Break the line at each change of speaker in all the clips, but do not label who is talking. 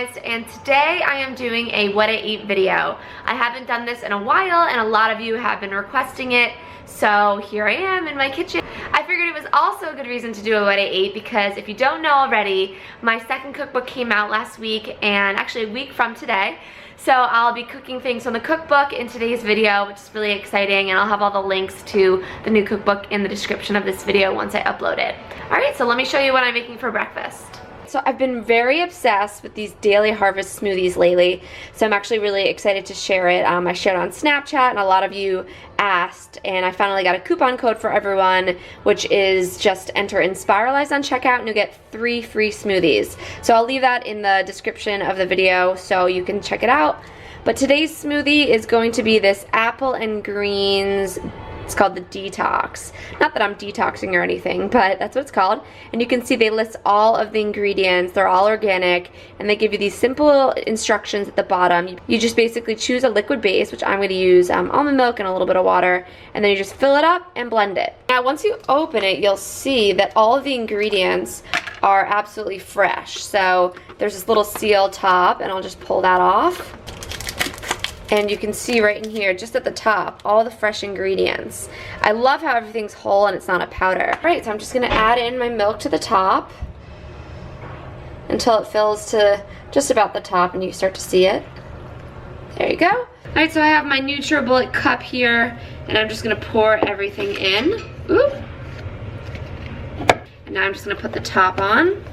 Spiralized, and today I am doing a what I eat video. I haven't done this in a while and a lot of you have been requesting it, so here I am in my kitchen. I figured it was also a good reason to do a what I ate because if you don't know already, my second cookbook came out last week, and actually a week from today. So I'll be cooking things from the cookbook in today's video, which is really exciting, and I'll have all the links to the new cookbook in the description of this video once I upload it. Alright, so let me show you what I'm making for breakfast. So I've been very obsessed with these daily harvest smoothies lately, so I'm actually really excited to share it. I shared it on Snapchat and a lot of you asked, and I finally got a coupon code for everyone, which is just enter Inspiralized on checkout and you'll get 3 free smoothies. So I'll leave that in the description of the video so you can check it out. But today's smoothie is going to be this apple and greens. It's called the Detox. Not that I'm detoxing or anything, but that's what it's called. And you can see they list all of the ingredients. They're all organic, and they give you these simple instructions at the bottom. You just basically choose a liquid base, which I'm going to use almond milk and a little bit of water, and then you just fill it up and blend it. Now once you open it, you'll see that all of the ingredients are absolutely fresh. So there's this little seal top, and I'll just pull that off. And you can see right in here, just at the top, all the fresh ingredients. I love how everything's whole and it's not a powder. All right, so I'm just gonna add in my milk to the top until it fills to just about the top and you start to see it. There you go. All right, so I have my NutriBullet cup here, and I'm just gonna pour everything in. Ooh. And now I'm just gonna put the top on.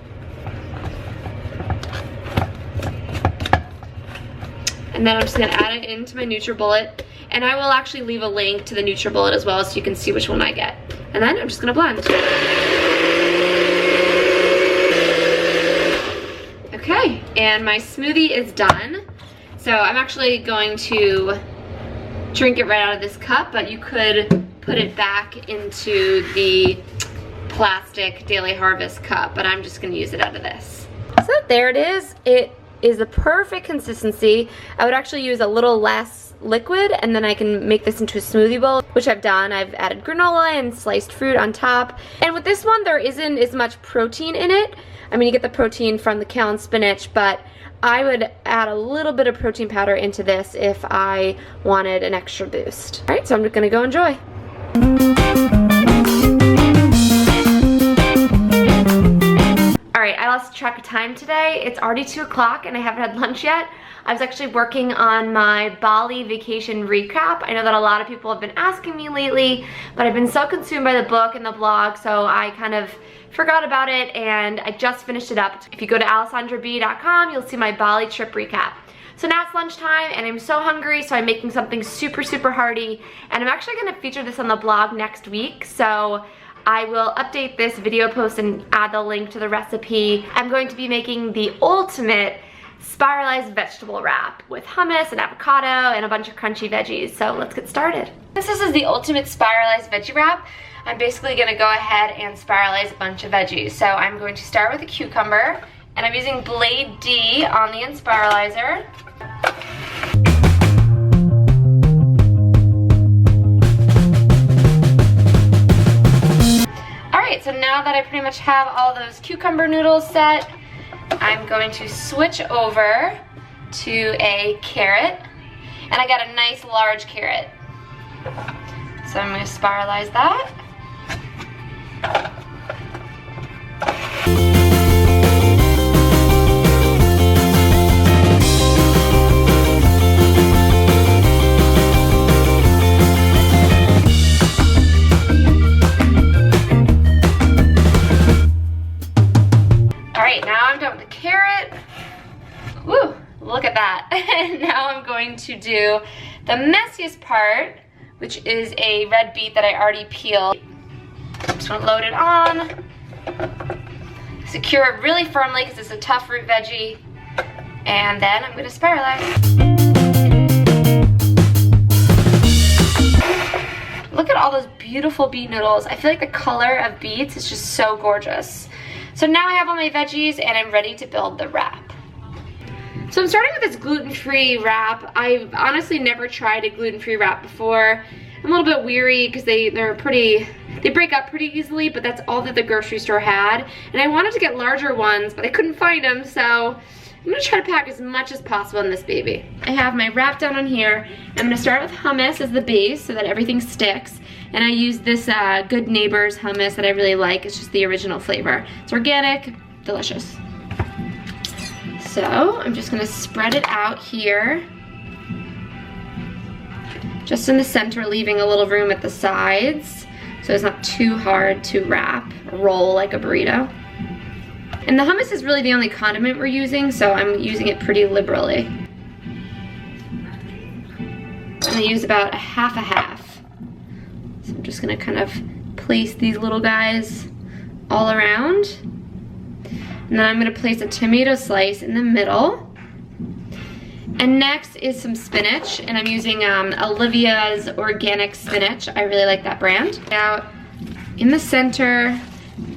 And then I'm just gonna add it into my NutriBullet, and I will actually leave a link to the NutriBullet as well so you can see which one I get. And then I'm just gonna blend. Okay, and my smoothie is done. So I'm actually going to drink it right out of this cup, but you could put it back into the plastic Daily Harvest cup, but I'm just gonna use it out of this. So there it is. It is the perfect consistency. I would actually use a little less liquid, and then I can make this into a smoothie bowl, which I've done. I've added granola and sliced fruit on top. And with this one, there isn't as much protein in it. I mean, you get the protein from the kale and spinach, but I would add a little bit of protein powder into this if I wanted an extra boost. All right, so I'm just gonna go enjoy. Alright, I lost track of time today. It's already 2 o'clock and I haven't had lunch yet. I was actually working on my Bali vacation recap. I know that a lot of people have been asking me lately, but I've been so consumed by the book and the blog, so I kind of forgot about it, and I just finished it up. If you go to alessandrab.com, you'll see my Bali trip recap. So now it's lunchtime and I'm so hungry, so I'm making something super, super hearty, and I'm actually going to feature this on the blog next week, so I will update this video post and add the link to the recipe. I'm going to be making the ultimate spiralized vegetable wrap with hummus and avocado and a bunch of crunchy veggies. So let's get started. This is the ultimate spiralized veggie wrap. I'm basically gonna go ahead and spiralize a bunch of veggies. So I'm going to start with a cucumber, and I'm using Blade D on the Inspiralizer. So now that I pretty much have all those cucumber noodles set, I'm going to switch over to a carrot, and I got a nice large carrot. So I'm going to spiralize that. Now I'm done with the carrot. Woo, look at that. And now I'm going to do the messiest part, which is a red beet that I already peeled. I'm just gonna load it on. Secure it really firmly because it's a tough root veggie. And then I'm gonna spiralize. Look at all those beautiful beet noodles. I feel like the color of beets is just so gorgeous. So now I have all my veggies and I'm ready to build the wrap. So I'm starting with this gluten-free wrap. I've honestly never tried a gluten-free wrap before. I'm a little bit weary because they break up pretty easily, but that's all that the grocery store had. And I wanted to get larger ones, but I couldn't find them, so I'm gonna try to pack as much as possible in this baby. I have my wrap down on here. I'm gonna start with hummus as the base so that everything sticks. And I use this Good Neighbors hummus that I really like. It's just the original flavor. It's organic, delicious. So I'm just gonna spread it out here. Just in the center, leaving a little room at the sides so it's not too hard to wrap or roll like a burrito. And the hummus is really the only condiment we're using, so I'm using it pretty liberally. I'm gonna use about a half. So I'm just gonna kind of place these little guys all around. And then I'm gonna place a tomato slice in the middle. And next is some spinach, and I'm using Olivia's organic spinach. I really like that brand. Now, in the center,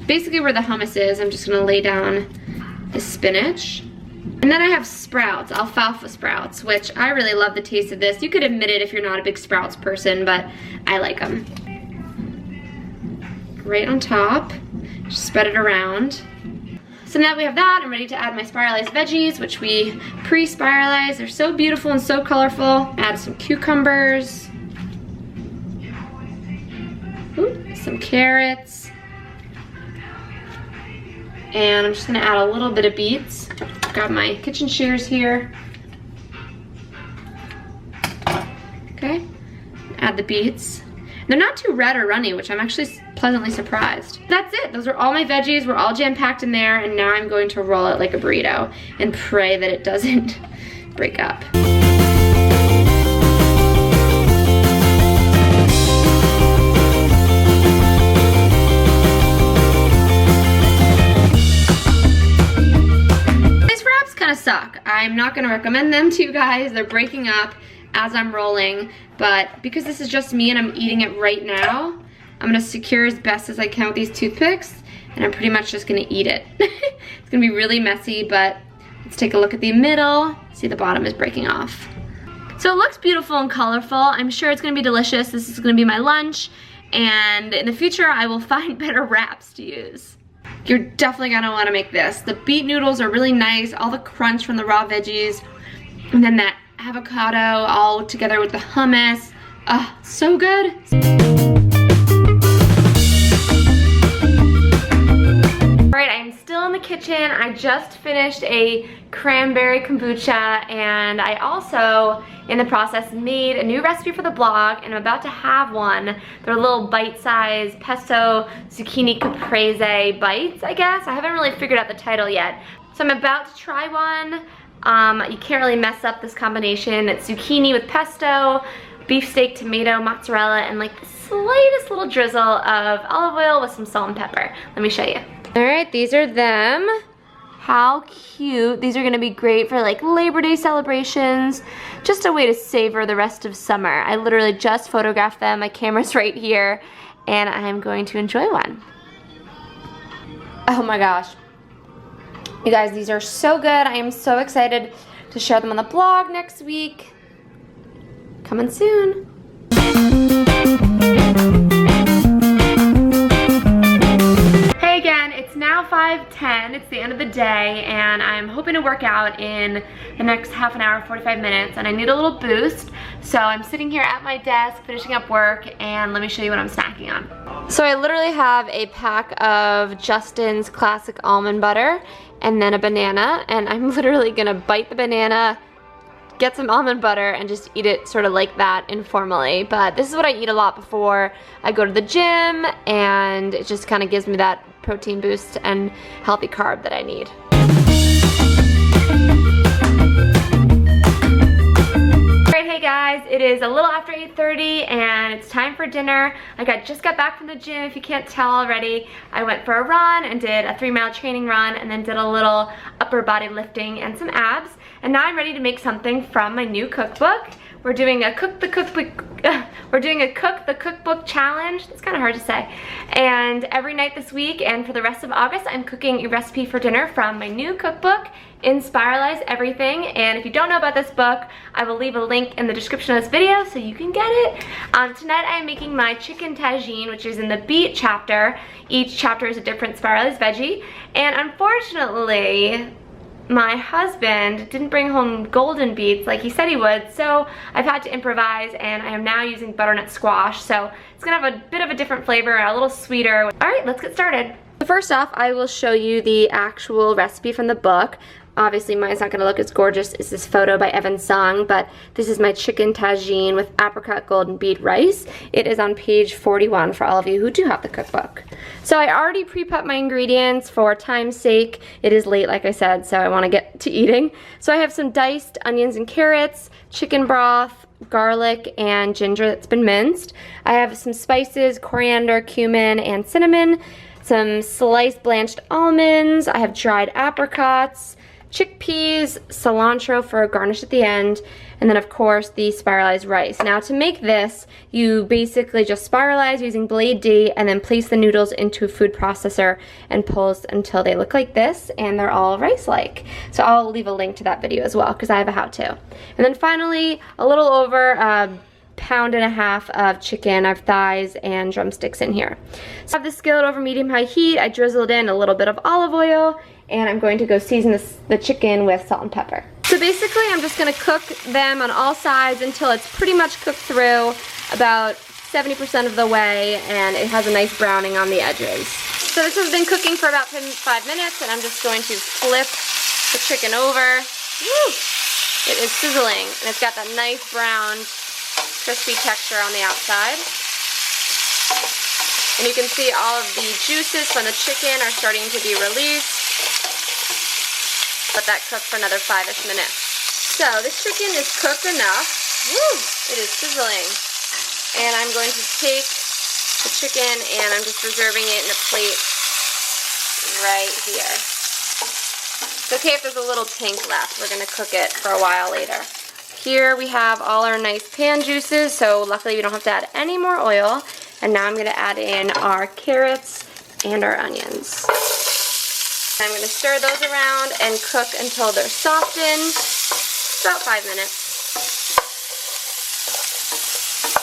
basically where the hummus is, I'm just gonna lay down the spinach. And then I have sprouts, alfalfa sprouts, which I really love the taste of this. You could admit it if you're not a big sprouts person, but I like them. Right on top, just spread it around. So now that we have that, I'm ready to add my spiralized veggies, which we pre-spiralized. They're so beautiful and so colorful. Add some cucumbers. Ooh, some carrots. And I'm just gonna add a little bit of beets. Grab my kitchen shears here. Okay, add the beets. They're not too red or runny, which I'm actually pleasantly surprised. That's it, those are all my veggies. We're all jam-packed in there, and now I'm going to roll it like a burrito and pray that it doesn't break up. These wraps kind of suck. I'm not gonna recommend them to you guys. They're breaking up as I'm rolling, but because this is just me and I'm eating it right now, I'm gonna secure as best as I can with these toothpicks, and I'm pretty much just gonna eat it. It's gonna be really messy, but let's take a look at the middle. See, the bottom is breaking off. So it looks beautiful and colorful. I'm sure it's gonna be delicious. This is gonna be my lunch, and in the future I will find better wraps to use. You're definitely gonna wanna make this. The beet noodles are really nice, all the crunch from the raw veggies, and then that avocado all together with the hummus. Oh, so good. Alright, I'm still in the kitchen. I just finished a cranberry kombucha, and I also, in the process, made a new recipe for the blog, and I'm about to have one. They're little bite-sized pesto zucchini caprese bites, I guess. I haven't really figured out the title yet. So I'm about to try one. You can't really mess up this combination. It's zucchini with pesto, beefsteak, tomato, mozzarella, and like the slightest little drizzle of olive oil with some salt and pepper. Let me show you. All right, these are them. How cute. These are gonna be great for like Labor Day celebrations. Just a way to savor the rest of summer. I literally just photographed them. My camera's right here, and I'm going to enjoy one. Oh my gosh. You guys, these are so good. I am so excited to share them on the blog next week. Coming soon. Hey again, it's now 5:10. It's the end of the day, and I'm hoping to work out in the next half an hour, 45 minutes, and I need a little boost. So I'm sitting here at my desk finishing up work, and let me show you what I'm snacking on. So I literally have a pack of Justin's classic almond butter and then a banana, and I'm literally gonna bite the banana, get some almond butter, and just eat it sort of like that informally. But this is what I eat a lot before I go to the gym, and it just kind of gives me that protein boost and healthy carb that I need. Alright, hey guys, it is a little after 8:30 and it's time for dinner. I just got back from the gym, if you can't tell already. I went for a run and did a 3-mile training run, and then did a little upper body lifting and some abs. And now I'm ready to make something from my new cookbook. We're doing a cook the cookbook challenge. It's kind of hard to say. And every night this week and for the rest of August, I'm cooking a recipe for dinner from my new cookbook, Inspiralize Everything. And if you don't know about this book, I will leave a link in the description of this video so you can get it. Tonight I am making my chicken tagine, which is in the beet chapter. Each chapter is a different spiralized veggie. And unfortunately, my husband didn't bring home golden beets like he said he would, so I've had to improvise, and I am now using butternut squash, so it's gonna have a bit of a different flavor, a little sweeter. All right, let's get started. First off, I will show you the actual recipe from the book. Obviously, mine's not gonna look as gorgeous as this photo by Evan Sung, but this is my chicken tagine with apricot golden beet rice. It is on page 41 for all of you who do have the cookbook. So I already pre-prepped my ingredients for time's sake. It is late, like I said, so I wanna get to eating. So I have some diced onions and carrots, chicken broth, garlic, and ginger that's been minced. I have some spices, coriander, cumin, and cinnamon, some sliced blanched almonds. I have dried apricots, chickpeas, cilantro for a garnish at the end, and then of course the spiralized rice. Now to make this, you basically just spiralize using blade D and then place the noodles into a food processor and pulse until they look like this and they're all rice-like. So I'll leave a link to that video as well because I have a how-to. And then finally, a little over a pound and a half of chicken. I have thighs and drumsticks in here. So I have the skillet over medium-high heat. I drizzled in a little bit of olive oil, and I'm going to go season the chicken with salt and pepper. So basically, I'm just gonna cook them on all sides until it's pretty much cooked through, about 70% of the way, and it has a nice browning on the edges. So this has been cooking for about 5 minutes, and I'm just going to flip the chicken over. Woo! It is sizzling, and it's got that nice brown, crispy texture on the outside. And you can see all of the juices from the chicken are starting to be released. Let that cook for another 5-ish minutes. So this chicken is cooked enough. Woo! It is sizzling. And I'm going to take the chicken and I'm just reserving it in a plate right here. It's okay if there's a little pink left. We're going to cook it for a while later. Here we have all our nice pan juices, so luckily we don't have to add any more oil. And now I'm going to add in our carrots and our onions. I'm going to stir those around and cook until they're softened, about 5 minutes.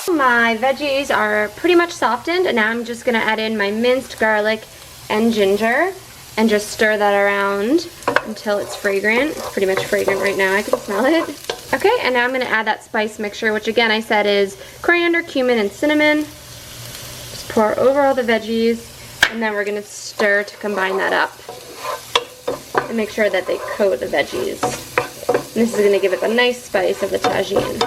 My veggies are pretty much softened, and now I'm just going to add in my minced garlic and ginger and just stir that around until it's fragrant. It's pretty much fragrant right now, I can smell it. Okay, and now I'm going to add that spice mixture, which again I said is coriander, cumin, and cinnamon. Just pour over all the veggies, and then we're going to stir to combine that up. And make sure that they coat the veggies. And this is going to give it the nice spice of the tagine.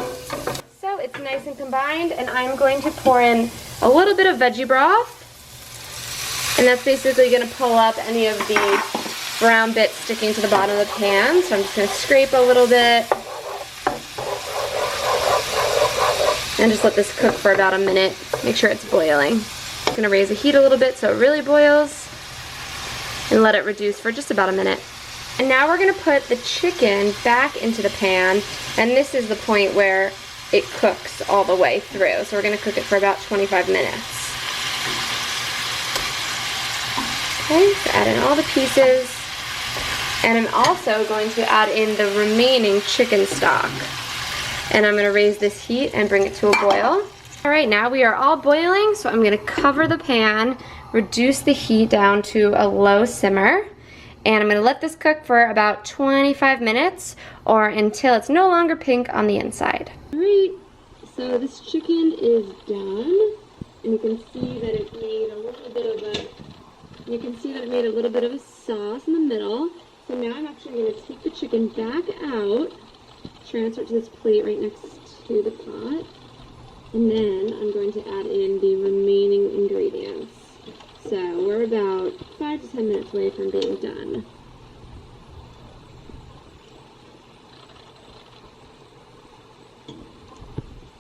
So it's nice and combined, and I'm going to pour in a little bit of veggie broth. And that's basically going to pull up any of the brown bits sticking to the bottom of the pan. So I'm just going to scrape a little bit. And just let this cook for about a minute. Make sure it's boiling. I'm going to raise the heat a little bit so it really boils. And let it reduce for just about a minute. And now we're going to put the chicken back into the pan, and this is the point where it cooks all the way through. So we're going to cook it for about 25 minutes. Okay, so add in all the pieces, and I'm also going to add in the remaining chicken stock. And I'm going to raise this heat and bring it to a boil. Alright, now we are all boiling, so I'm going to cover the pan, reduce the heat down to a low simmer, and I'm going to let this cook for about 25 minutes or until it's no longer pink on the inside. Alright, so this chicken is done, and you can see that it made a little bit of a sauce in the middle. So now I'm actually going to take the chicken back out, transfer it to this plate right next to the pot, and then I'm going to add in the remaining ingredients. So we're about 5 to 10 minutes away from being done.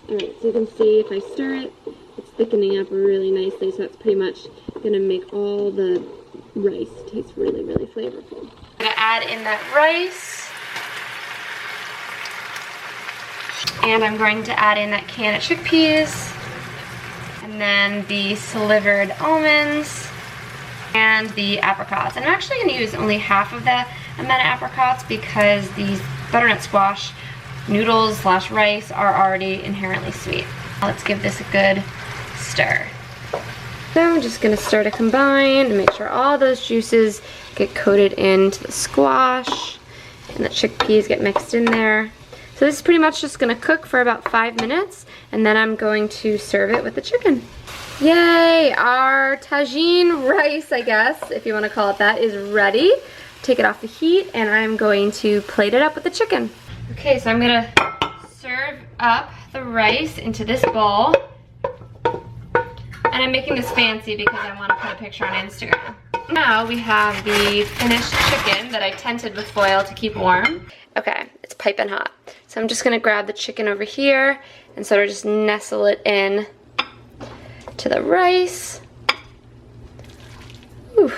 Alright, so you can see if I stir it, it's thickening up really nicely, so that's pretty much going to make all the rice taste really, really flavorful. I'm going to add in that rice, and I'm going to add in that can of chickpeas, and then the slivered almonds, and the apricots. And I'm actually going to use only half of the amount of apricots because these butternut squash noodles / rice are already inherently sweet. Let's give this a good stir. So I'm just going to stir to combine and make sure all those juices get coated into the squash. and the chickpeas get mixed in there. So this is pretty much just gonna cook for about 5 minutes, and then I'm going to serve it with the chicken. Yay, our tagine rice, I guess, if you wanna call it that, is ready. Take it off the heat, and I'm going to plate it up with the chicken. Okay, so I'm gonna serve up the rice into this bowl. And I'm making this fancy because I wanna put a picture on Instagram. Now we have the finished chicken that I tented with foil to keep warm. Okay, it's piping hot. So I'm just gonna grab the chicken over here and sort of just nestle it in to the rice. Ooh.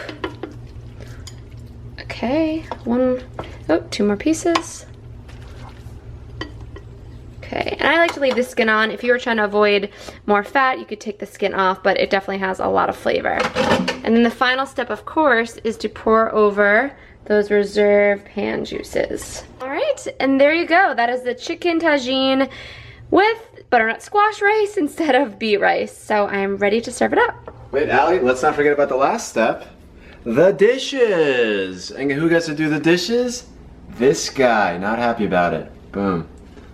Okay, two more pieces. Okay, and I like to leave the skin on. If you were trying to avoid more fat, you could take the skin off, but it definitely has a lot of flavor. And then the final step, of course, is to pour over those reserve pan juices. All right, and there you go. That is the chicken tagine with butternut squash rice instead of beet rice. So I'm ready to serve it up.
Wait, Allie, let's not forget about the last step. The dishes. And who gets to do the dishes? This guy, not happy about it. Boom.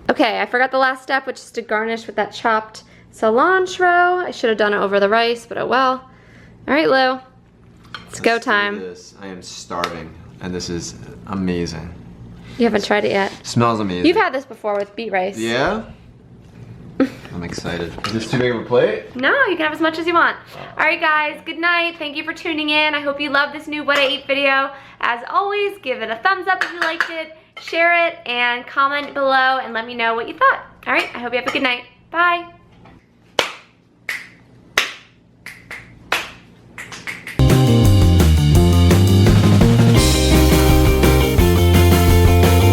Okay, I forgot the last step, which is to garnish with that chopped cilantro. I should have done it over the rice, but oh well. All right, Lou, let's go time.
This. I am starving, and this is amazing.
You haven't tried it yet.
Smells amazing.
You've had this before with beet rice.
Yeah? I'm excited. Is this too big of a plate?
No, you can have as much as you want. All right, guys, good night. Thank you for tuning in. I hope you love this new What I Eat video. As always, give it a thumbs up if you liked it, share it, and comment below and let me know what you thought. All right, I hope you have a good night. Bye.